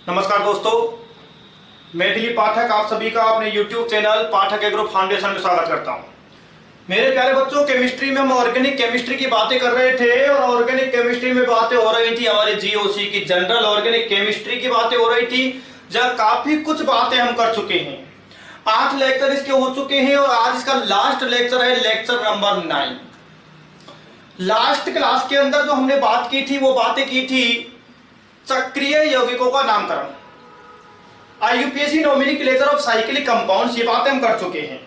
नमस्कार दोस्तों, मैं दिलीप पाठक आप सभी का अपने YouTube चैनल पाठक एग्रो फाउंडेशन में स्वागत करता हूं। मेरे प्यारे बच्चों, केमिस्ट्री में हम ऑर्गेनिक केमिस्ट्री की बातें कर रहे थे और ऑर्गेनिक केमिस्ट्री में बातें हो रही थी हमारे जीओसी की, जनरल ऑर्गेनिक केमिस्ट्री की बातें हो रही थी, जहां काफी कुछ बातें हम कर चुके हैं। 8 लेक्चर इसके हो चुके हैं और आज इसका लास्ट लेक्चर है, लेक्चर नंबर 9। लास्ट क्लास के अंदर जो हमने बात की थी वो बातें की थी चक्रीय यौगिकों का नामकरण, IUPAC nomenclature of cyclic compounds, ये बातें हम कर चुके हैं।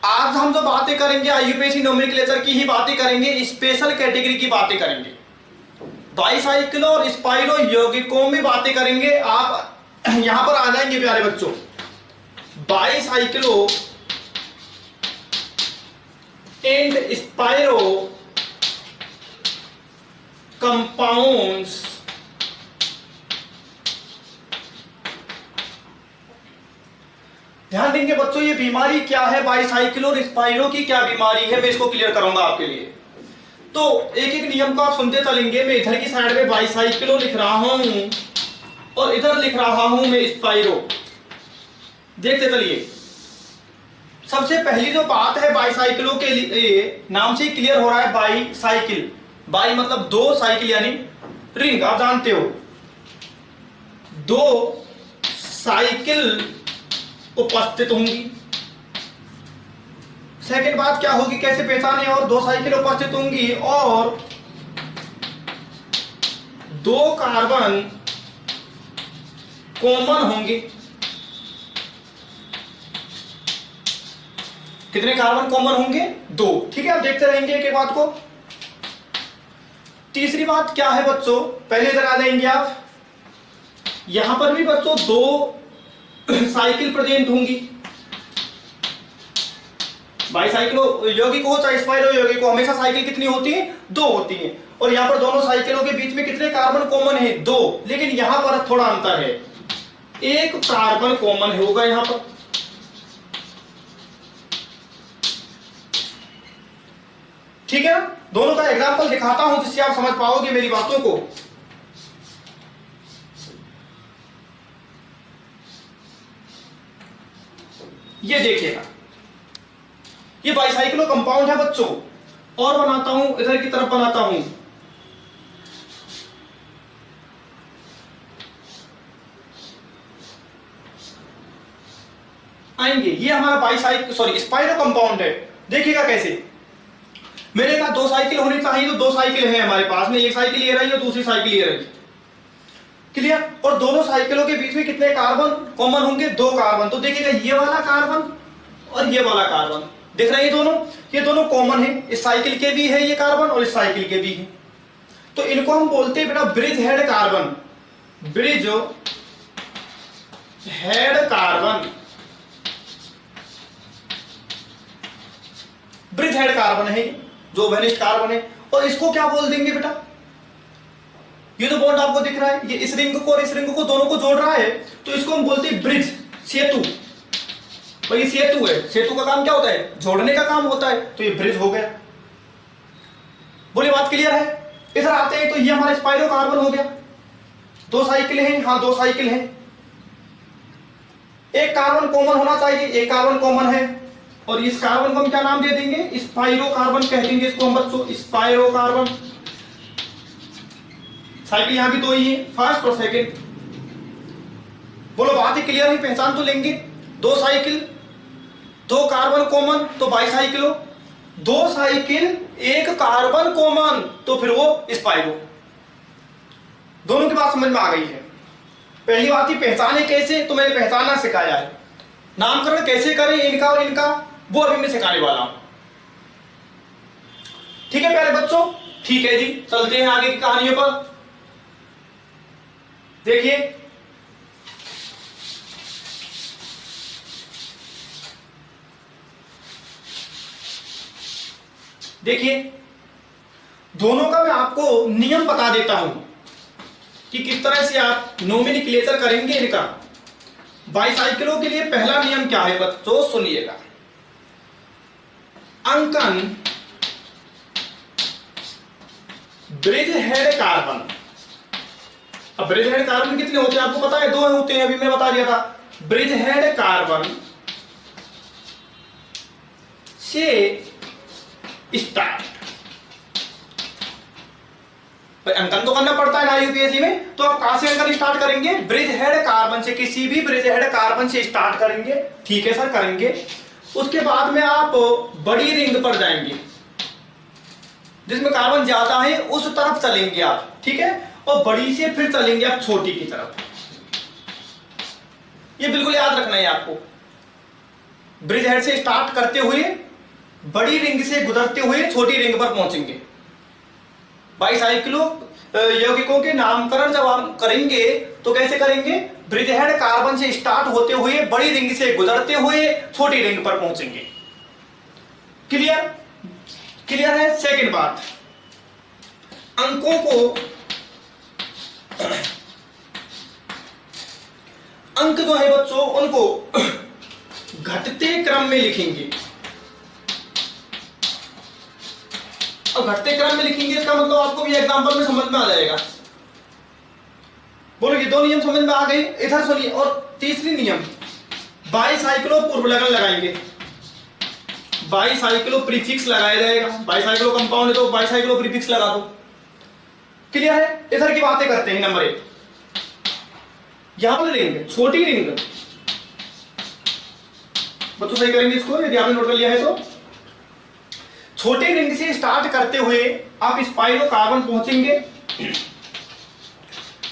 आज हम जो बातें करेंगे आईयूपीएसी नोमेनक्लेचर की ही बातें करेंगे, स्पेशल कैटेगरी की बातें करेंगे, बाईसाइक्लो और स्पाइरो यौगिकों में बातें करेंगे। आप यहां पर आ जाएंगे प्यारे बच्चों, बाईसाइक्लो एंड स्पाइरो कंपाउंड्स ध्यान देंगे बच्चों, ये बीमारी क्या है, बाईसाइक्लो और स्पाइरो की क्या बीमारी है, मैं इसको क्लियर करूंगा आपके लिए। तो एक एक नियम को आप सुनते चलेंगे। मैं इधर की साइड में बाईसाइक्लो लिख रहा हूं और इधर लिख रहा हूं मैं स्पाइरो, देखते चलिए। सबसे पहली जो बात है बाईसाइक्लो के लिए, नाम से क्लियर हो रहा है, बाईसाइकिल, बाई मतलब दो, साइकिल यानी रिंग, आप जानते हो, दो साइकिल उपस्थित होंगी। सेकंड बात क्या होगी, कैसे पहचाने, और दो साइकिल उपस्थित होंगी और दो कार्बन कॉमन होंगे। कितने कार्बन कॉमन होंगे? 2। ठीक है, आप देखते रहेंगे एक एक बात को। तीसरी बात क्या है बच्चों, पहले इधर आ जाएंगे आप, यहां पर भी बच्चों दो साइकिल प्रेजेंट होंगी। बाईसाइक्लो यौगिक हो चाहे स्पाइरो यौगिक हो, हमेशा साइकिल कितनी होती है? 2 होती है। और यहां पर दोनों साइकिलों के बीच में कितने कार्बन कॉमन है? 2। लेकिन यहां पर थोड़ा अंतर है, एक कार्बन कॉमन होगा यहां पर। ठीक है ना, दोनों का एग्जांपल दिखाता हूं जिससे आप समझ पाओगे मेरी बातों को। ये देखिएगा, ये बाईसाइक्लो कंपाउंड है बच्चों। और बनाता हूं, इधर की तरफ बनाता हूं, आएंगे। ये हमारा स्पाइरो कंपाउंड है। देखिएगा कैसे, मैंने कहा 2 साइकिल होनी चाहिए, तो 2 साइकिल है हमारे पास में, एक साइकिल ये रही और दूसरी साइकिल ये रही। क्लियर? और दोनों साइकिलों के बीच में कितने कार्बन कॉमन होंगे? 2 कार्बन। तो देखिएगा ये वाला कार्बन और ये वाला कार्बन, दिख रहे हैं दोनों, ये दोनों कॉमन है, इस साइकिल के भी है ये कार्बन और इस साइकिल के भी है। तो इनको हम बोलते हैं बेटा bridge head carbon, bridge head carbon, bridge head carbon है जो वेनिस्ड कार्बन है। और इसको क्या बोल देंगे बेटा, ये जो बॉन्ड आपको दिख रहा है, ये इस रिंग को और इस रिंग को दोनों को जोड़ रहा है, तो इसको हम बोलते हैं ब्रिज, सेतु। और ये सेतु है, सेतु का काम क्या होता है? जोड़ने का काम होता है, तो ये ब्रिज हो गया। बोलिए बात क्लियर है? इधर आते हैं तो ये हमारा स्पाइरो कार्बन हो गया। 2 साइकिल हैं, हाँ 2 साइकिल हैं, एक कार्बन कॉमन होना चाहिए, एक कार्बन कॉमन है। और इस कार्बन को हम क्या नाम दे देंगे? स्पाइरो कार्बन कह देंगे इसको हम बच्चों, स्पाइरो कार्बन। साइकिल यहां भी 2 ही है, फर्स्ट और सेकंड। बोलो बात ही क्लियर है, पहचान तो लेंगे। 2 साइकिल, 2 कार्बन कॉमन, तो बाईसाइक्लो। 2 साइकिल, 1 कार्बन कॉमन, तो फिर वो स्पाइरो। दोनों की बात समझ में आ गई है। पहली बात ही पहचाने कैसे, तो मैंने पहचानना सिखाया है। नामकरण कैसे करें इनका और इनका, वो अभी मैं सिखाने वाला हूं। ठीक है प्यारे बच्चों? ठीक है जी, चलते हैं आगे की कहानियों पर। देखिए, देखिए दोनों का मैं आपको नियम बता देता हूं कि किस तरह से आप नोमेनक्लेचर करेंगे इनका। बाईसाइक्लो के लिए पहला नियम क्या है बच्चों, सुनिएगा। अंकन ब्रिज हेड कार्बन, अब ब्रिज हेड कार्बन कितने होते हैं आपको पता है? 2 होते हैं, अभी मैंने बता दिया था। ब्रिज हेड कार्बन से स्टार्ट, अंकन तो करना पड़ता है ना यूपीएससी में, तो आप कहां से अंकन स्टार्ट करेंगे? ब्रिज हेड कार्बन से, किसी भी ब्रिज हेड कार्बन से स्टार्ट करेंगे। ठीक है सर, करेंगे। उसके बाद में आप बड़ी रिंग पर जाएंगे, जिसमें कार्बन ज्यादा है उस तरफ चलेंगे आप, ठीक है, और बड़ी से फिर चलेंगे आप छोटी की तरफ। ये बिल्कुल याद रखना है आपको। ब्रिज हेड से स्टार्ट करते हुए बड़ी रिंग से गुजरते हुए छोटी रिंग पर पहुंचेंगे। बाईसाइक्लो यौगिकों के नामकरण जब हम करेंगे तो कैसे करेंगे? ब्रिज हेड कार्बन से स्टार्ट होते हुए बड़ी रिंग से गुजरते हुए छोटी रिंग पर पहुंचेंगे। क्लियर? क्लियर है? सेकंड बात, अंकों को, अंक जो है बच्चों उनको घटते क्रम में लिखेंगे। और घटते क्रम में लिखेंगे इसका मतलब आपको भी एग्जांपल में समझ में आ जाएगा। बोलो ये 2 नियम समझ में आ गए? इधर सुनिए। और तीसरी नियम, बाईसाइक्लो पूर्व लगन लगाएंगे। बाईसाइक्लो प्रीफिक्स लगाया जाएगा। बाईसाइक्लो कंपाउंड है तो बाईसाइक्लो प्रीफिक्स लगा दो। क्लियर है? इधर की बातें करते हैं। नंबर 1 यहां पर लेंगे छोटी रिंग, बच्चों सही करेंगे इसको यदि आपने नोट कर लिया है तो। छोटी रिंग से स्टार्ट करते हुए आप स्पाइरो कार्बन पहुंचेंगे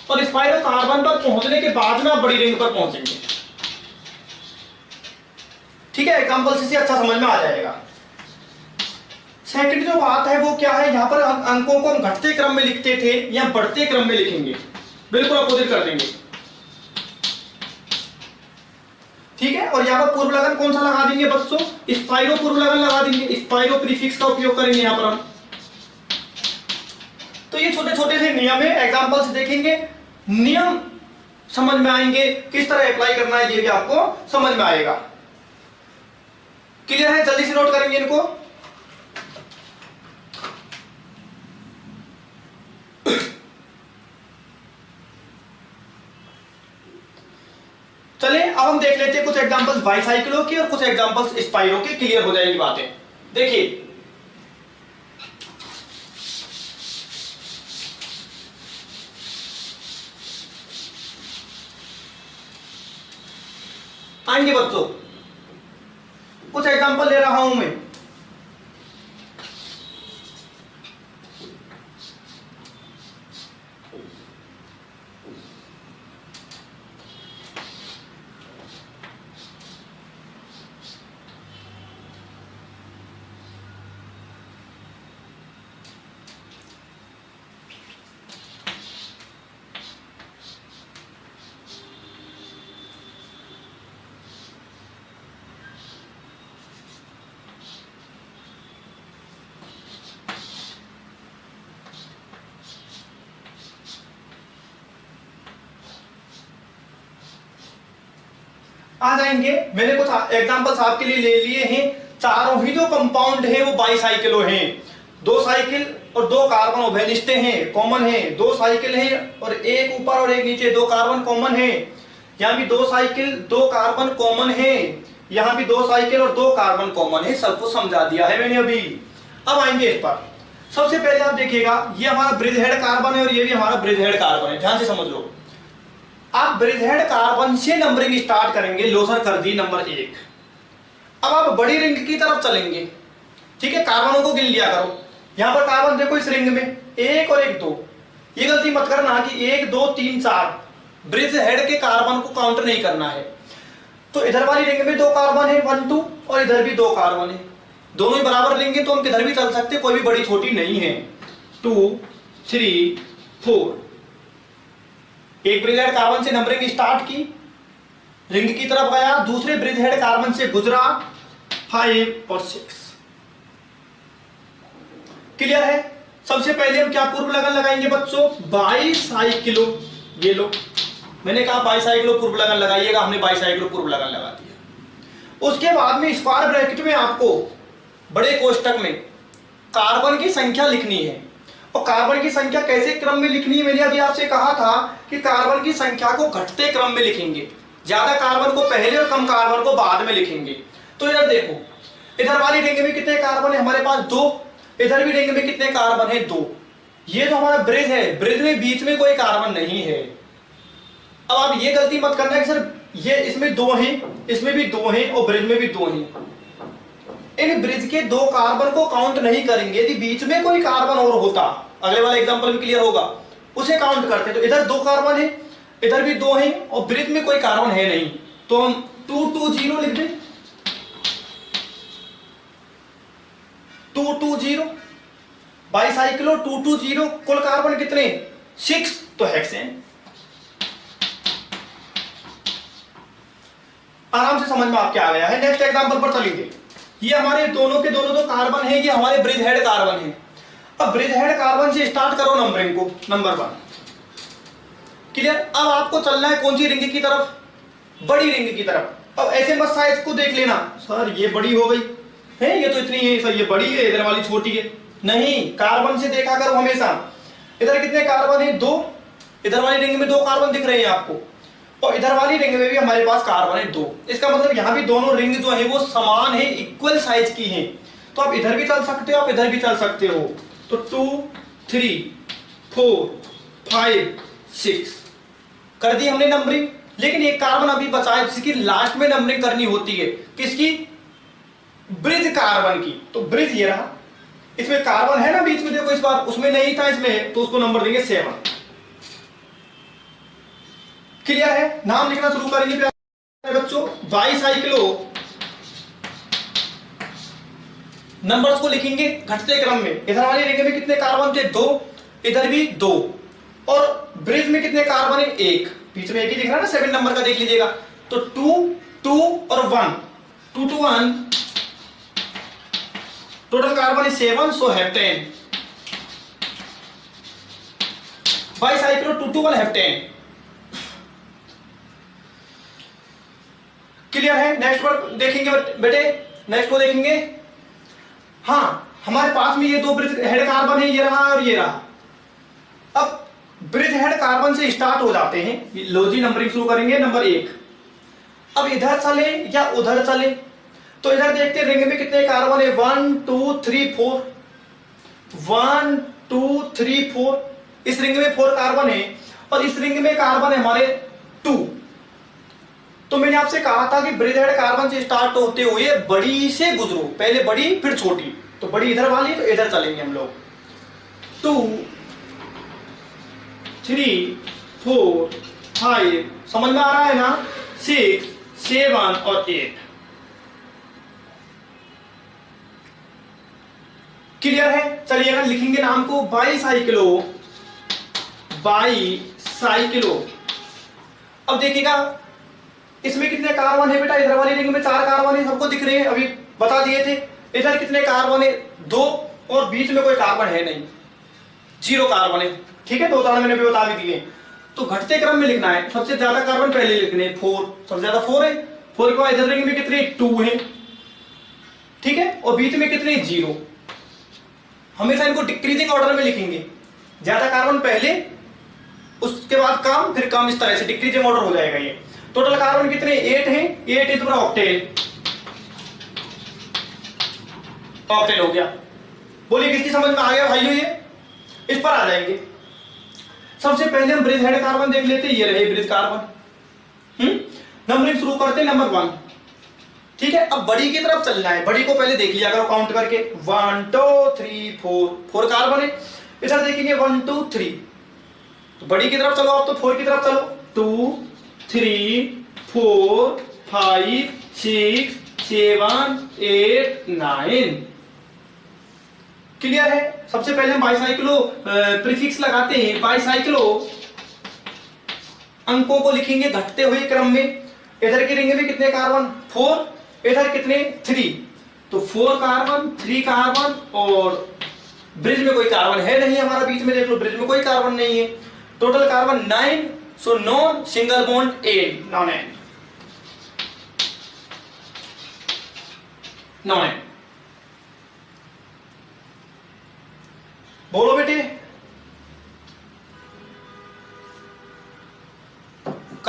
और स्पाइरो कार्बन पर पहुंचने के बाद में आप बड़ी रिंग पर पहुंचेंगे। ठीक है, एग्जांपल से अच्छा समझ में आ जाएगा। सेकंड जो बात है वो क्या है, यहां पर अंकों को हम घटते क्रम में लिखते थे या बढ़ते क्रम में लिखेंगे, बिल्कुल अपोजिट कर देंगे। ठीक है, और यहाँ पर पूर्व लगन कौन सा लगा देंगे बच्चों? स्पाइरो पूर्व लगन लगा देंगे। स्पाइरो प्रीफिक्स का उपयोग करेंगे यहाँ पर हम। तो ये छोटे छोटे से नियम है, एग्जांपल से देखेंगे, नियम समझ में आएंगे, किस तरह अप्लाई करना है ये भी आपको समझ में आएगा। क्लियर है? जल्दी से नोट करेंगे इनको। चलिए अब हम देख लेते हैं कुछ एग्जांपल्स बाईसाइक्लो की और कुछ एग्जांपल्स स्पाइरो की। क्लियर हो जाएगी बातें। देखिए आएंगे बच्चों, कुछ एग्जांपल ले रहा हूं मैं। आ जाएंगे। मैंने कुछ एग्जांपल्स आपके लिए ले लिए हैं। चारों ही जो कंपाउंड है वो बाईसाइक्लो हैं। 2 साइकिल और 2 कार्बन उभयनिष्ठ हैं, कॉमन है। 2 साइकिल है और एक ऊपर और एक नीचे, 2 कार्बन कॉमन है। यहाँ भी 2 साइकिल 2 कार्बन कॉमन है, यहाँ भी 2 साइकिल और 2 कार्बन कॉमन है। सब कुछ समझा दिया है मैंने अभी। अब आएंगे इस पर। सबसे पहले आप देखिएगा, ये हमारा ब्रिज हेड कार्बन है और ये भी हमारा ब्रिज हेड कार्बन है। ध्यान से समझ लो। आप ब्रिज हेड कार्बन से नंबरिंग स्टार्ट करेंगे, लोसर कर दी नंबर 1। अब आप बड़ी रिंग की तरफ चलेंगे। ठीक है, कार्बनों को गिन लिया करो। यहां पर कार्बन देखो इस रिंग में 1 और 1 2। ये गलती मत करना कि 1 2 3 4 ब्रिज हेड के कार्बन को काउंट नहीं करना है। तो इधर वाली रिंग में 2 कार्बन है 1 2 और इधर भी 2 कार्बन है। दोनों ही बराबर लेंगे तो हम किधर भी चल सकते, कोई भी बड़ी छोटी नहीं है। 2 3 4। एक ब्रिज हेड कार्बन से नंबरिंग स्टार्ट की, रिंग की तरफ गया, दूसरे ब्रिज हेड कार्बन से गुजरा 5 और 6। क्लियर है? सबसे पहले हम क्या पूर्व लगन लगाएंगे बच्चों? बाईसाइक्लो। ये लो, मैंने कहा बाईसाइक्लो पूर्व लगन लगाइएगा, हमने बाईसाइक्लो पूर्व लगन लगा दिया। उसके बाद में स्क्वायर ब्रैकेट में आपको बड़े कोष्टक में कार्बन की संख्या लिखनी है और कार्बन की संख्या कैसे क्रम में लिखनी है, मैंने अभी आपसे कहा था कि कार्बन की संख्या को घटते क्रम में लिखेंगे, ज्यादा कार्बन को पहले और कम कार्बन को बाद में लिखेंगे। तो इधर देखो, इधर वाली रिंग में कितने कार्बन है हमारे पास 2, इधर भी रिंग में कितने कार्बन है 2। ये जो हमारा ब्रिज है, ब्रिज में बीच में कोई कार्बन नहीं है। अब आप ये गलती मत करना कि सर ये इसमें 2 हैं, इसमें भी 2 हैं और ब्रिज में भी 2 हैं। इन ब्रिज के 2 कार्बन को काउंट नहीं करेंगे, यदि बीच में कोई कार्बन और होता, अगले वाला एग्जांपल भी क्लियर होगा, उसे काउंट करते। तो इधर 2 कार्बन है, इधर भी 2 हैं और ब्रिज में कोई कार्बन है नहीं, तो हम 220 लिख दें। 220 बाईसाइक्लो 220, कुल कार्बन कितने 6, तो हेक्सेन। आराम से समझ में आपके आ गया है। नेक्स्ट एग्जांपल पर चलेंगे। ये हमारे दोनों के दोनों जो कार्बन है, ये हमारे ब्रिज हेड कार्बन है। अब ब्रिज हेड कार्बन से स्टार्ट करो नंबरिंग को, नंबर 1 क्लियर। अब आपको चलना है कौन सी रिंग की तरफ, बड़ी रिंग की तरफ। अब ऐसे मत साइज को देख लेना, सर ये बड़ी हो गई है, ये तो इतनी है, सर ये बड़ी है, इधर वाली छोटी है। नहीं, कार्बन से देखा करो हमेशा। इधर कितने कार्बन है 2, इधर वाली रिंग में 2 कार्बन दिख रहे हैं आपको, और इधर वाली रिंग में भी हमारे पास कार्बन है 2। इसका मतलब यहाँ भी दोनों रिंग जो है वो समान है, इक्वल साइज की है। तो आप इधर भी चल सकते हो, आप इधर भी चल सकते हो। तो 2 3 4 5 6 कर दी हमने नंबरिंग। लेकिन एक कार्बन अभी बचा है जिसकी लास्ट में नंबरिंग करनी होती है, किसकी, ब्रिज कार्बन की। तो ब्रिज ये रहा, इसमें कार्बन है ना बीच में, देखो इस बार उसमें नहीं था इसमें, तो उसको नंबर देंगे 7। क्लियर है। नाम लिखना शुरू करेंगे प्यारे बच्चों। बाईसाइक्लो नंबर्स को लिखेंगे घटते क्रम में। इधर वाली रिंग में कितने कार्बन थे 2, इधर भी 2, और ब्रिज में कितने कार्बन है 1, बीच में एक ही दिख रहा है ना, 7 नंबर का देख लीजिएगा। तो 2 2 और 1, 2 2 1, टोटल कार्बन है 7, सो हेप्टेन। Bicyclo 2 2 1 heptane. क्लियर है। नेक्स्ट पर देखेंगे बेटे, नेक्स्ट को देखेंगे। हाँ, हमारे पास में ये 2 ब्रिज हेड कार्बन है, ये रहा और ये रहा। अब ब्रिज हेड कार्बन से स्टार्ट हो जाते हैं। लो जी, नंबरिंग शुरू करेंगे नंबर 1। अब इधर चले या उधर चले, तो इधर देखते हैं रिंग में कितने कार्बन है 1 2 3 4, 1 2 3 4। इस रिंग में 4 कार्बन है और इस रिंग में कार्बन है हमारे 2। तो मैंने आपसे कहा था कि ब्रिज हेड कार्बन से स्टार्ट होते हुए बड़ी से गुजरो, पहले बड़ी फिर छोटी। तो बड़ी इधर वाली, तो इधर चलेंगे हम लोग। 2 3 4 5, समझ में आ रहा है ना, 6 7 और 8। क्लियर है। चलिए अगर लिखेंगे नाम को बाईसाइक्लो, बाईसाइक्लो। अब देखिएगा इसमें कितने कार्बन है बेटा, इधर वाली रिंग में 4 कार्बन है, सबको दिख रहे हैं, अभी बता दिए थे। इधर कितने कार्बन है 2, और बीच में कोई कार्बन है नहीं, 0 कार्बन है। ठीक है, 2 उदाहरण मैंने भी बता भी दिए। तो घटते क्रम में लिखना है, सबसे ज्यादा कार्बन पहले लिखने, 4 सबसे ज्यादा 4 है। 4 के बाद इधर रिंग में कितने 2 है, ठीक है, और बीच में कितने 0। हमेशा इनको डिक्रीजिंग ऑर्डर में लिखेंगे, ज्यादा कार्बन पहले, उसके बाद कम, फिर कम, इस तरह से डिक्रीजिंग ऑर्डर हो जाएगा ये। टोटल कार्बन कितने 8 हैं, 8 इज ऑक्टेन। ऑक्टेन हो गया। बोलिए किसकी समझ में आ गया भाइयों, ये इस पर आ जाएंगे। सबसे पहले हम ब्रिज हेड कार्बन देख लेते हैं, ये रहे ब्रिज कार्बन। नंबरिंग शुरू करते हैं नंबर 1। ठीक है, अब बड़ी की तरफ चलना है। बड़ी को पहले देख लिया करो काउंट करके, 1 2 3 4 कार्बन है। इधर देखेंगे 1 2 3, तो बड़ी की तरफ चलो, आप तो 4 की तरफ चलो। 2 3 4 5 6 7 8 9। क्लियर है। सबसे पहले हम बाईसाइक्लो प्रीफिक्स लगाते हैं। बाईसाइक्लो अंकों को लिखेंगे घटते हुए क्रम में। इधर की रिंग में कितने कार्बन 4, इधर कितने 3, तो 4 कार्बन 3 कार्बन, और ब्रिज में कोई कार्बन है नहीं हमारा, बीच में देख लो ब्रिज में कोई कार्बन नहीं है। Total carbon 9, so no single bond N, non N, non N. बोलो बेटे,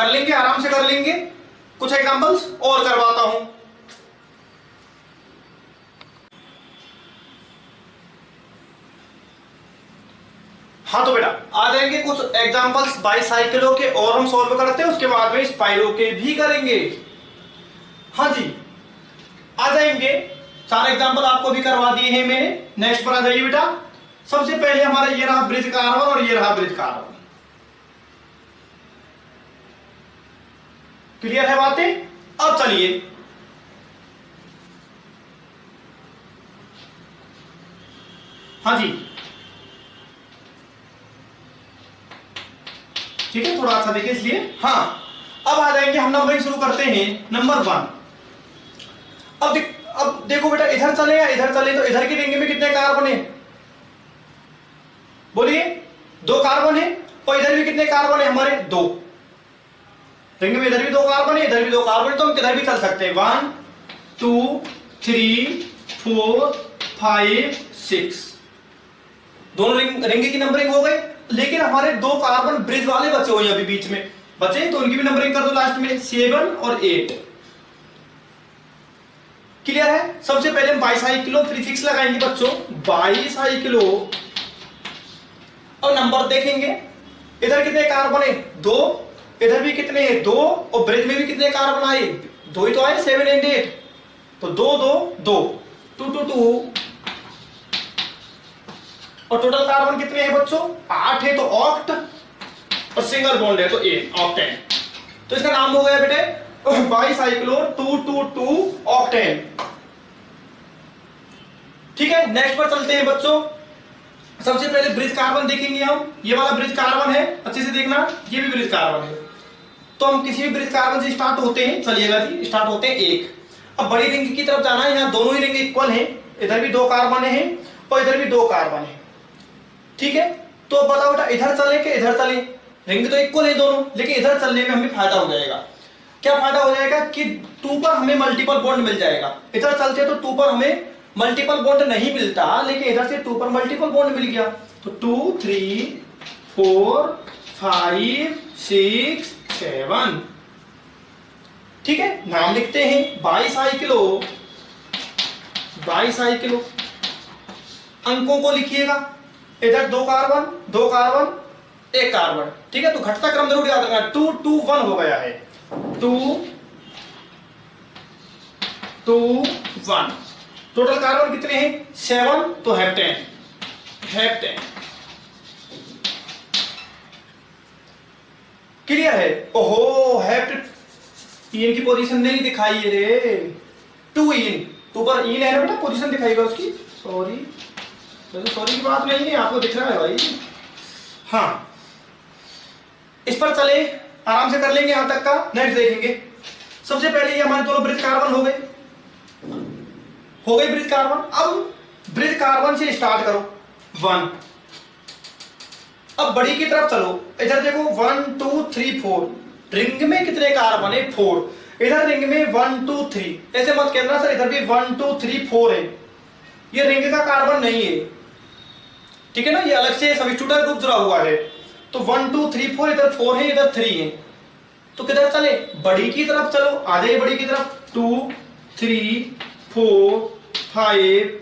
कर लेंगे, आराम से कर लेंगे। कुछ एग्जांपल्स और करवाता हूं। हाँ तो बेटा आ जाएंगे कुछ एग्जांपल्स बाईसाइकिलों के और हम सॉल्व करते हैं, उसके बाद में स्पाइरो के भी करेंगे। हाँ जी आ जाएंगे, 4 एग्जांपल आपको भी करवा दिए हैं मैंने। नेक्स्ट पर आ जाइए बेटा। सबसे पहले हमारा ये रहा ब्रिज कार्बन और ये रहा ब्रिज कार्बन। क्लियर है बातें? अब चलिए हाँ जी ठीक है, थोड़ा अच्छा देखिए इसलिए। हाँ अब आ जाएंगे हम, नंबरिंग शुरू करते हैं। नंबर 1। अब देखो बेटा, इधर चले या इधर चले तो इधर की रिंग में कितने कार्बन है? बोलिए 2 कार्बन है। और इधर भी कितने कार्बन है हमारे? 2। रिंग में इधर भी 2 कार्बन है, इधर भी 2 कार्बन है, तो हम किधर भी चल सकते हैं। 1 2 3 4 5 6 दोनों रिंग की नंबरिंग हो गई। लेकिन हमारे 2 कार्बन ब्रिज वाले बचे हुए अभी बीच में बचे, तो उनकी भी नंबरिंग कर दो लास्ट में। 7 और 8। क्लियर है? सबसे पहले हम बाईसाइकिलो प्रीफिक्स लगाएंगे बच्चों, बाईसाइकिलो, और नंबर देखेंगे। इधर कितने कार्बन है? 2। इधर भी कितने हैं? 2। और ब्रिज में भी कितने कार्बन आए? 2 ही तो आए, 7 और 8। तो 2 2 2 2 2 2। और टोटल कार्बन कितने हैं बच्चों? 8 है, तो ऑक्ट, और सिंगल बॉन्ड है तो ऑक्टेन। तो इसका नाम हो गया बेटे बाईसाइक्लो 222 ऑक्टेन। ठीक है, नेक्स्ट पर चलते हैं बच्चों। सबसे पहले ब्रिज कार्बन देखेंगे हम। ये वाला ब्रिज कार्बन है, अच्छे से देखना, ये भी ब्रिज कार्बन है। तो हम किसी भी ब्रिज कार्बन से स्टार्ट होते हैं, चलिएगा जी, स्टार्ट होते हैं 1। अब बड़ी रिंग की तरफ जाना है, यहाँ दोनों ही रिंग इक्वल हैं, इधर भी 2 कार्बन है और इधर भी 2 कार्बन है। ठीक है, तो बताओ बेटा इधर चले कि इधर चले? रिंग तो इक्वल है दोनों, लेकिन इधर चलने में हमें फायदा हो जाएगा। क्या फायदा हो जाएगा? कि 2 पर हमें मल्टीपल बॉन्ड मिल जाएगा। इधर चलते तो 2 पर हमें मल्टीपल बॉन्ड नहीं मिलता, लेकिन इधर से 2 पर मल्टीपल बॉन्ड मिल गया। तो 2 3 4 5 6 7। ठीक है, नाम लिखते हैं बाईसाइक्लो। बाईसाइक्लो अंकों को लिखिएगा। इधर 2 कार्बन 2 कार्बन 1 कार्बन। ठीक है, तो घटता क्रम जरूर याद रखना। 2 2 1 हो गया है। 2 2 1। टोटल कार्बन कितने हैं? 7, तो हेप्टेन। हेप्टेन क्लियर है? ओहो, हेप्ट इन की पोजीशन नहीं दिखाई है रे। 2 इन, 2 पर इन है ना बेटा, पोजीशन दिखाएगा उसकी। सॉरी, सॉरी की बात नहीं है, आपको दिख रहा है भाई। हाँ, इस पर चले, आराम से कर लेंगे यहां तक का। नेक्स्ट देखेंगे। सबसे पहले ये हमारे दोनों ब्रिज कार्बन हो गए, ब्रिज कार्बन। अब ब्रिज कार्बन से स्टार्ट करो 1। अब बड़ी की तरफ चलो, इधर देखो 1 2 3 4। रिंग में कितने कार्बन है? 4। इधर रिंग में 1 2 3। ऐसे मत कहना सर इधर भी 1 2 3 4 है, ये रिंग का कार्बन नहीं है। ठीक है ना, ये अलग से सबस्टिट्यूटर ग्रुप जुड़ा हुआ है। तो 1 2 3 4, इधर 4 है, इधर 3 है, तो किधर चले? बड़ी की तरफ चलो, आ जाइए बड़ी की तरफ। 2 3 4 5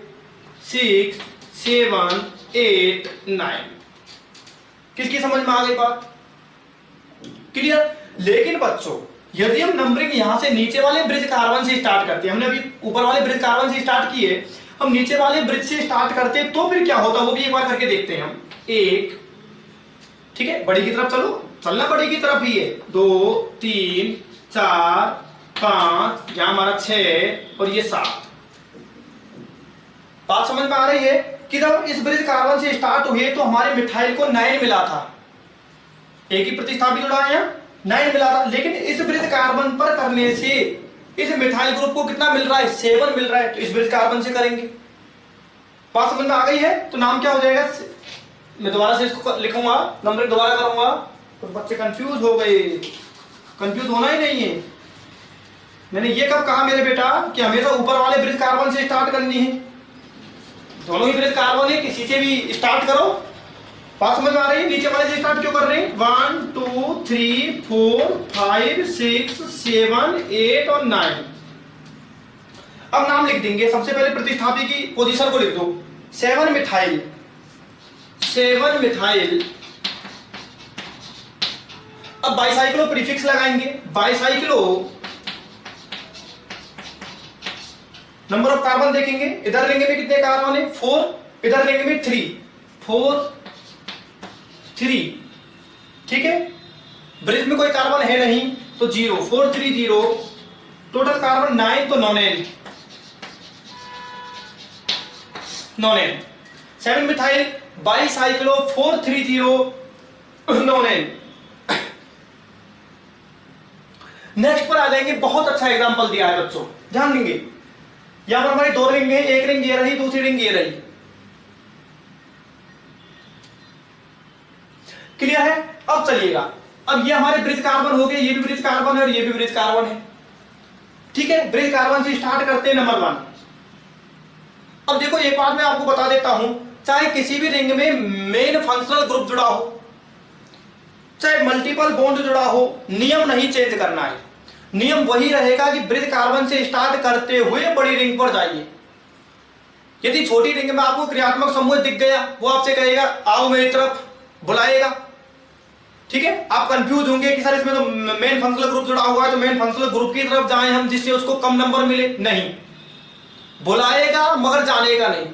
6 7 8 9। किसकी समझ में आ गई बात? क्लियर? लेकिन बच्चों यदि हम नंबरिंग यहां से नीचे वाले ब्रिज कार्बन से स्टार्ट करते हैं, हमने अभी ऊपर वाले ब्रिज कार्बन से स्टार्ट किए, हम नीचे वाले ब्रिज से स्टार्ट करते हैं तो फिर क्या होता है वो भी एक बार करके देखते हैं हम। 1, ठीक है, बड़ी की तरफ चलो, चलना बड़ी की तरफ ही है। 2 3 4 5, यहां हमारा 6 और ये 7। बात समझ में आ रही है? कि जब इस ब्रिज कार्बन से स्टार्ट हुए तो हमारे मिथाइल को 9 मिला था, एक ही प्रतिस्थापित जुड़ा है, 9 मिला था। लेकिन इस ब्रिज कार्बन पर करने से इस मिथाइल ग्रुप को कितना मिल रहा है? 7 मिल रहा है। तो इस ब्रिज कार्बन से करेंगे। बात समझ में आ गई है? तो नाम क्या हो जाएगा? मैं दोबारा से इसको लिखूंगा, नंबर दोबारा करूंगा, तो बच्चे कंफ्यूज हो गए। कंफ्यूज होना ही नहीं है। मैंने ये कब कहा मेरे बेटा कि हमेशा ऊपर वाले ब्रिज कार्बन से स्टार्ट करनी है? दोनों ही ब्रिज कार्बन है, किसी से भी स्टार्ट करो, बात समझ में आ रही है? नीचे वाले से स्टार्ट क्यों कर रहे हैं? 1 2 3 4 5 6 7 8 और 9। अब नाम लिख देंगे। सबसे पहले प्रतिस्थापी की पोजीशन को लिख दो। 7 मिथाइल, 7 मिथाइल। अब बाईसाइक्लो प्रीफिक्स लगाएंगे। बाईसाइक्लो नंबर ऑफ कार्बन देखेंगे। इधर रिंग में कितने कार्बन है? 4, इधर रिंग में 3, 4 3। ठीक है, ब्रिज में कोई कार्बन है नहीं तो 0, 4 3 0। टोटल कार्बन 9 तो nonane, nonane. 7 methyl bicyclo 430 nonane. Next पर आ जाएंगे। बहुत अच्छा एग्जांपल दिया है बच्चों, ध्यान देंगे। यहां पर हमारी 2 रिंग है, एक रिंग ये रही, दूसरी रिंग ये रही। क्लियर है? अब चलिएगा, अब ये हमारे ब्रिज कार्बन हो गए, ये भी ब्रिज कार्बन है और ये भी ब्रिज कार्बन है। ठीक है, ब्रिज कार्बन से स्टार्ट करते हैं नंबर 1। अब देखो एक बात मैं आपको बता देता हूं, चाहे किसी भी रिंग में मेन फंक्शनल ग्रुप जुड़ा हो, चाहे मल्टीपल बॉन्ड जुड़ा हो, नियम नहीं चेंज करना है। नियम वही रहेगा कि ब्रिज कार्बन से स्टार्ट करते हुए बड़ी रिंग पर जाइए। यदि छोटी रिंग में आपको क्रियात्मक समूह दिख गया, वो आपसे कहेगा आओ मेरी तरफ, बुलाएगा। ठीक है, आप कंफ्यूज होंगे कि सर इसमें तो मेन फंक्शनल ग्रुप जुड़ा हुआ है, तो मेन फंक्शनल ग्रुप की तरफ जाएं हम, जिससे उसको कम नंबर मिले। नहीं, बुलाएगा मगर जाने का नहीं।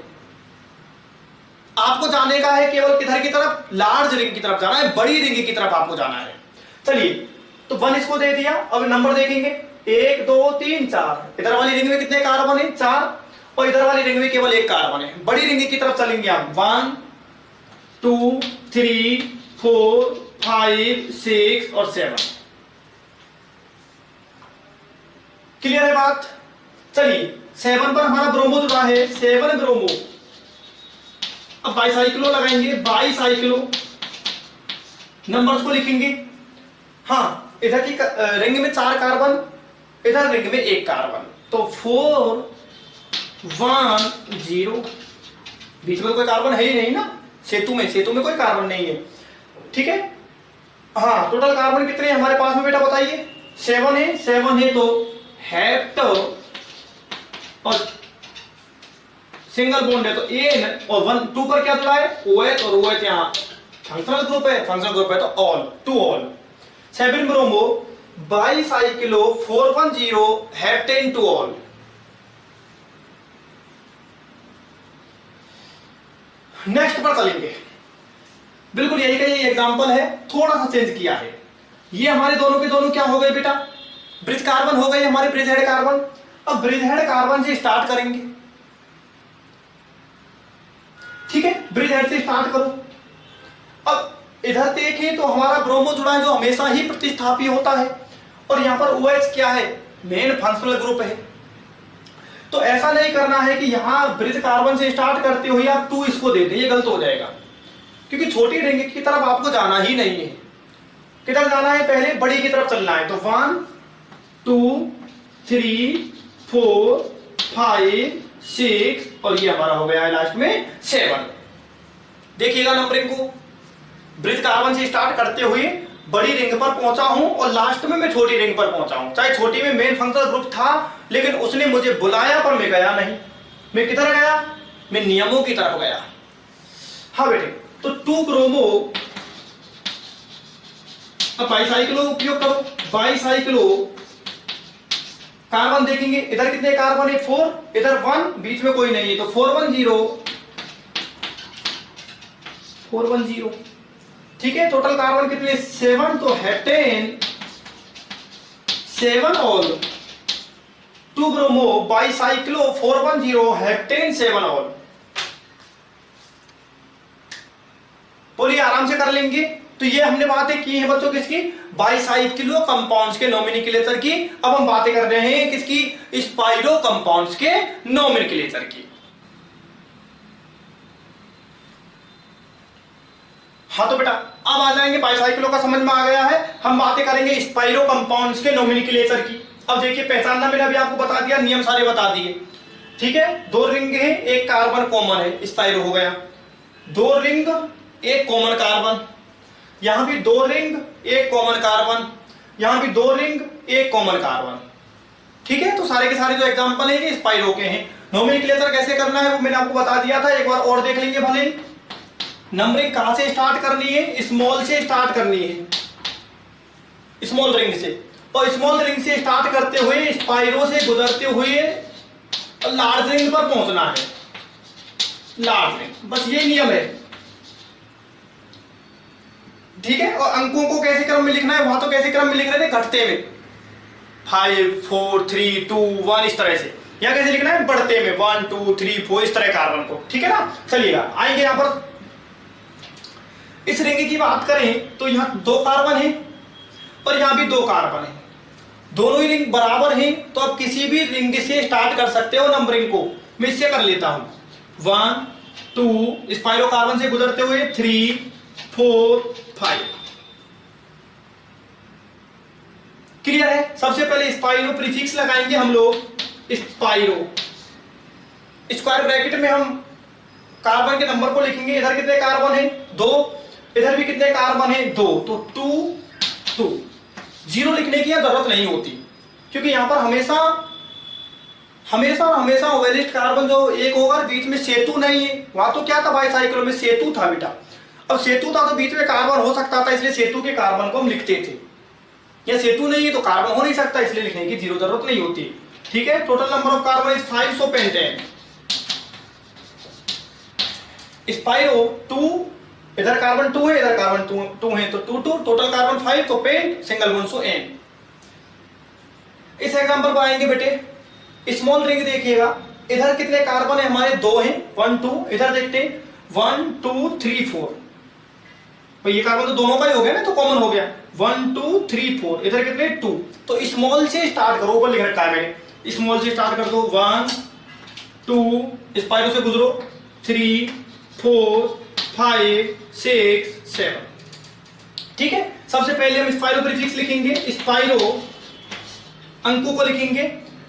आपको जाने का है केवल किधर की तरफ? लार्ज रिंग की तरफ जाना है, बड़ी रिंग की तरफ आपको जाना है। चलिए, तो 1 इसको दे दिया। अब नंबर देखेंगे 1 2 3 4। इधर वाली रिंग में कितने कार्बन है? 4, और इधर वाली रिंग में केवल 1 कार्बन है। बड़ी रिंग की तरफ चलेंगे हम। 1 2 3 4 5 6 और 7। क्लियर है बात? चलिए, 7 पर हमारा ब्रोमो जुड़ा है, 7 ब्रोमो। अब बाईसाइक्लो लगाएंगे। बाईसाइक्लो नंबर्स को लिखेंगे। हाँ, इधर की रिंग में 4 कार्बन, इधर रिंग में 1 कार्बन, तो 4 1 0। बीच में कोई कार्बन है ही नहीं ना, सेतु में कोई कार्बन नहीं है। ठीक है, हाँ, टोटल कार्बन कितने हैं हमारे पास में बेटा बताइए? 7 है, 7 है तो हेप्टो और सिंगल बॉन्ड है तो एन, और 1 2 पर क्या जुड़ा है? OH, और OH यहाँ फंक्शनल ग्रुप है, फंक्शनल ग्रुप है तो ol, two ol. 7 bromo bicyclo 410 heptane two ol. Next पर चलेंगे। बिल्कुल यही का यही एग्जांपल है, थोड़ा सा चेंज किया है। ये हमारे दोनों के दोनों क्या हो गए बेटा? ब्रिज कार्बन हो गए हमारे, ब्रिज हेड कार्बन। अब ब्रिज हेड कार्बन से स्टार्ट करेंगे। ठीक है, ब्रिज हेड से स्टार्ट करो। अब इधर देखें तो हमारा ब्रोमो जुड़ा है, जो हमेशा ही प्रतिस्थापी होता है, और यहां पर OH क्या है? मेन फंक्शनल ग्रुप है। तो ऐसा नहीं करना है कि यहां ब्रिज कार्बन से स्टार्ट करते हुए आप 2 इसको दे दें, ये गलत हो जाएगा, क्योंकि छोटी रिंग की तरफ आपको जाना ही नहीं है। किधर जाना है? पहले बड़ी की तरफ चलना है। तो 1 2 3 4 5 6 और ये हमारा हो गया है लास्ट में 7। देखिएगा नंबरिंग को, ब्रिज कार्बन से स्टार्ट करते हुए बड़ी रिंग पर पहुंचा हूं और लास्ट में मैं छोटी रिंग पर पहुंचा हूं। चाहे छोटी में मेन फंक्शनल ग्रुप था, लेकिन उसने मुझे बुलाया पर मैं गया नहीं। मैं किधर गया? मैं नियमों की तरफ गया। हाँ बेटे, तो 2 ब्रोमो। अब बाईसाइक्लो उपयोग करो। बाईसाइक्लो कार्बन देखेंगे, इधर कितने कार्बन है? 4, इधर 1, बीच में कोई नहीं है तो 410 410। ठीक है, टोटल कार्बन कितने? 7, तो heptane 7 all. 2 bromo bicyclo 410 heptane 7 all. बोलिए, आराम से कर लेंगे। तो ये हमने बातें की हैं बच्चों किसकी? बाईसाइक्लो कंपाउंड्स के नोमेनक्लेचर की। अब हम बातें कर रहे हैं किसकी? स्पाइरो कंपाउंड्स के नोमेनक्लेचर की। हाँ तो बेटा, अब आ जाएंगे, बाईसाइक्लो का समझ में आ गया है, हम बातें करेंगे स्पाइरो कंपाउंड्स के नोमेनक्लेचर की। अब देखिए, पहचानना मैंने अभी आपको बता दिया, नियम सारे बता दिए। ठीक है, 2 रिंग है, 1 कार्बन कॉमन है, स्पाइरो हो गया। 2 रिंग एक कॉमन कार्बन, यहां भी 2 रिंग एक कॉमन कार्बन, यहां भी 2 रिंग एक कॉमन कार्बन। ठीक है, तो सारे के सारे जो एग्जांपल हैं ये स्पाइरो के हैं। नोमेनक्लेचर कैसे करना है वो मैंने आपको बता दिया था, एक बार और देख लेंगे भले। नंबरिंग कहां से स्टार्ट करनी है? स्मॉल से स्टार्ट करनी है, स्मॉल रिंग से, और स्मॉल रिंग से स्टार्ट करते हुए स्पाइरो से गुजरते हुए लार्ज रिंग पर पहुंचना है, लार्ज रिंग, बस ये नियम है। ठीक है, और अंकों को कैसे क्रम में लिखना है? वहां तो कैसे क्रम में लिख रहे थे? घटते में, 5 4 3 2 1 इस तरह से। या कैसे लिखना है? बढ़ते में 1 2 3 4 इस तरह कार्बन को। ठीक है ना, चलिएगा आएंगे यहां पर। इस रिंग की बात करें तो यहां 2 कार्बन है और यहां भी 2 कार्बन है, दोनों ही रिंग बराबर हैं, तो आप किसी भी रिंग से स्टार्ट कर सकते हो नंबरिंग को। मैं इससे कर लेता हूं 1 2 स्पाइरो कार्बन से गुजरते हुए 3 4 5। क्लियर है? सबसे पहले स्पाइरो प्रीफिक्स लगाएंगे हम लोग, स्पाइरो स्क्वायर ब्रैकेट में हम कार्बन के नंबर को लिखेंगे। इधर कितने कार्बन है? 2, इधर भी कितने कार्बन है? 2, तो 2 2। 0 लिखने की जरूरत नहीं होती, क्योंकि यहां पर हमेशा हमेशा ओवेलिस्ट कार्बन जो एक होगा, बीच में सेतु नहीं है। वहां तो क्या था बाईसाइक्लो में? सेतु था बेटा। अब सेतु था तो बीच में कार्बन हो सकता था, इसलिए सेतु के कार्बन को हम लिखते थे। या सेतु नहीं है तो कार्बन हो नहीं सकता, इसलिए लिखने की जरूरत नहीं होती। ठीक है, total number of carbon is 5, so pentane. Spiro 2, इधर कार्बन 2 है, इधर कार्बन 2 है, तो 2 2 टोटल कार्बन 5, तो पेंट सिंगल बॉन्ड, सो एन। इस एग्जांपल पर आएंगे बेटे, स्मॉल रिंग देखिएगा, इधर कितने कार्बन है हमारे? 2 हैं, 1 2। इधर देखते हैं 1 2 3 4, तो ये कार्बन तो दोनों का ही हो गया ना, तो कॉमन हो गया। 1 2 3 4, इधर कितने? 2। तो स्मॉल से स्टार्ट करो, ऊपर लिख रखा है मैंने, स्मॉल से स्टार्ट कर दो। 1 2 स्पाइरो से गुजरो, 3 4 5 6 7। ठीक है, सबसे पहले हम स्पाइरो प्रीफिक्स लिखेंगे, स्पाइरो अंकों को लिखेंगे।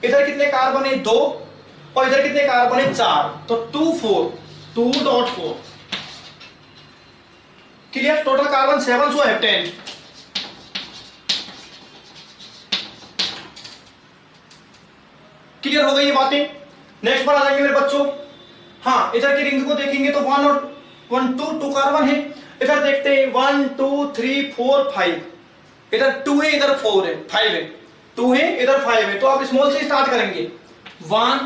इधर कितने कार्बन है? 2, और इधर कितने कार्बन है? 4, तो 2 4 2.4। क्लियर? टोटल कार्बन 7, सो हेप्टेन। क्लियर हो गई ये बातें? नेक्स्ट पर आ जाएंगे मेरे बच्चों। हाँ, इधर की रिंग को देखेंगे तो 1 और 1 2 कार्बन है। इधर देखते हैं 1 2 3 4 5, इधर 2 है, इधर 4 है, 5 है, 2 है, इधर 5 है। तो आप स्मॉल से स्टार्ट करेंगे, 1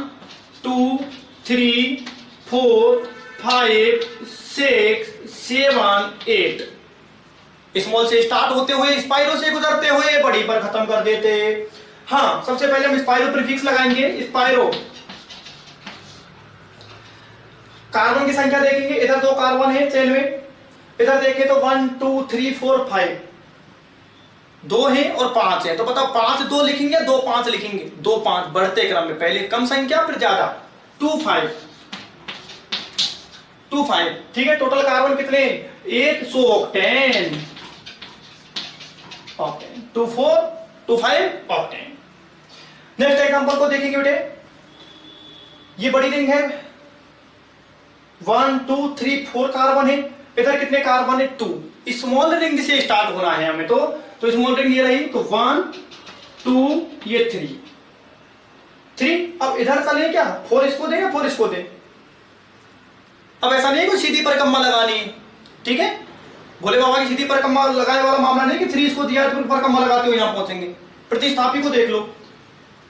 2 3 4 5 6 7 8। स्मॉल से स्टार्ट होते हुए स्पाइरो से गुजरते हुए बड़ी पर खत्म कर देते। हाँ, सबसे पहले हम स्पाइरो प्रीफिक्स लगाएंगे। स्पाइरो कार्बन की संख्या देखेंगे, इधर 2 कार्बन है चेन में, इधर देखें तो 1 2 3 4 5, 2 है और 5 है। तो बताओ 5 2 लिखेंगे, 2 5 लिखेंगे? 2 5 बढ़ते क्रम में, पहले कम संख्या फिर ज्यादा। 2 5 2 5। ठीक है, टोटल कार्बन कितने? 8, सो ऑक्टेन। 2 4 2 5 ऑक्टेन। नेक्स्ट एग्जांपल को देखेंगे बेटे, ये बड़ी रिंग है, 1 2 3 4 कार्बन है, इधर कितने कार्बन है? 2। स्मॉल रिंग से स्टार्ट होना है हमें, तो स्मॉल रिंग ये रही, तो 1 2 ये 3। अब इधर चले क्या? 4 इसको दे या 4 इसको दे? अब ऐसा नहीं है कोई सीधी परिक्रमा लगानी है। ठीक है, भोले बाबा की सीधी परिक्रमा लगाने वाला मामला नहीं कि 3 इसको दिया तो परिक्रमा लगाते हो यहां पहुंचेंगे। प्रतिस्थापी को देख लो,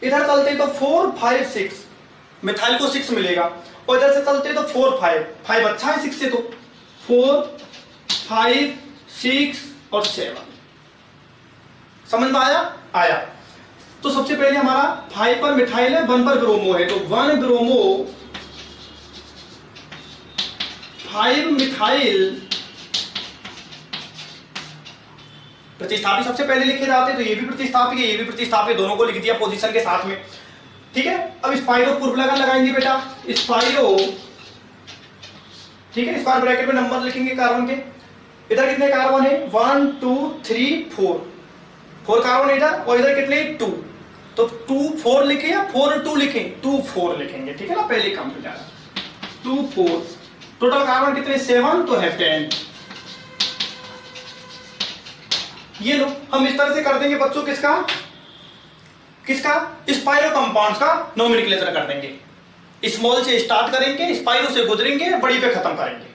इधर चलते तो 4 5 6, मिथाइल को 6 मिलेगा, और इधर से चलते तो 4 5 अच्छा है 6 से, तो 4 5 6 और 7। समझ में आया? तो सबसे पहले हमारा 5 पर मिथाइल है, 1 पर ब्रोमो है, तो 1 ब्रोमो 5 मिथाइल। प्रतिस्थापी सबसे पहले लिखे जाते, तो ये भी प्रतिस्थापी है, ये भी प्रतिस्थापी, दोनों को लिख दिया पोजीशन के साथ में। ठीक है, अब स्पाइरो पूर्व लगन लगाएंगे बेटा, स्पाइरो। ठीक है, स्क्वायर ब्रैकेट में नंबर लिखेंगे कार्बन के। इधर कितने कार्बन है? 1 2 3 4 कार्बन इधर, और इधर कितने? 2। तो 2 4 लिखे या 4 2 लिखे? 2 4 लिखेंगे। ठीक है ना, पहले कम हो जाएगा, 2 4। टोटल कार्बन कितने? 7, तो हेप्टेन। ये लो, हम इस तरह से कर देंगे बच्चों, किसका स्पाइरो कंपाउंड्स का नोमेनक्लेचर कर देंगे। स्मॉल से स्टार्ट करेंगे, स्पाइरो से गुजरेंगे, बड़ी पे खत्म करेंगे।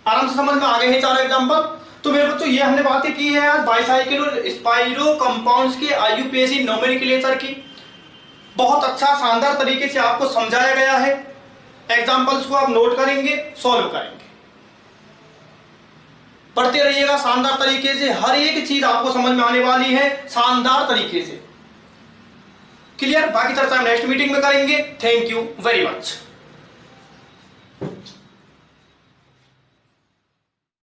आराम से समझ में आ गए हैं चारों एग्जांपल। तो मेरे बच्चों ये हमने बातें की है आज बाईसाइकिल और स्पाइरो कंपाउंड्स के आईयूपीएसी नोमेनक्लेचर की। बहुत अच्छा शानदार तरीके से आपको समझाया गया है। एग्जांपल्स को आप नोट करेंगे, सॉल्व करेंगे, पढ़ते रहिएगा शानदार तरीके से। हर एक चीज आपको समझ में आने वाली है शानदार तरीके से। क्लियर? बाकी चर्चा नेक्स्ट मीटिंग में करेंगे। Thank you very much.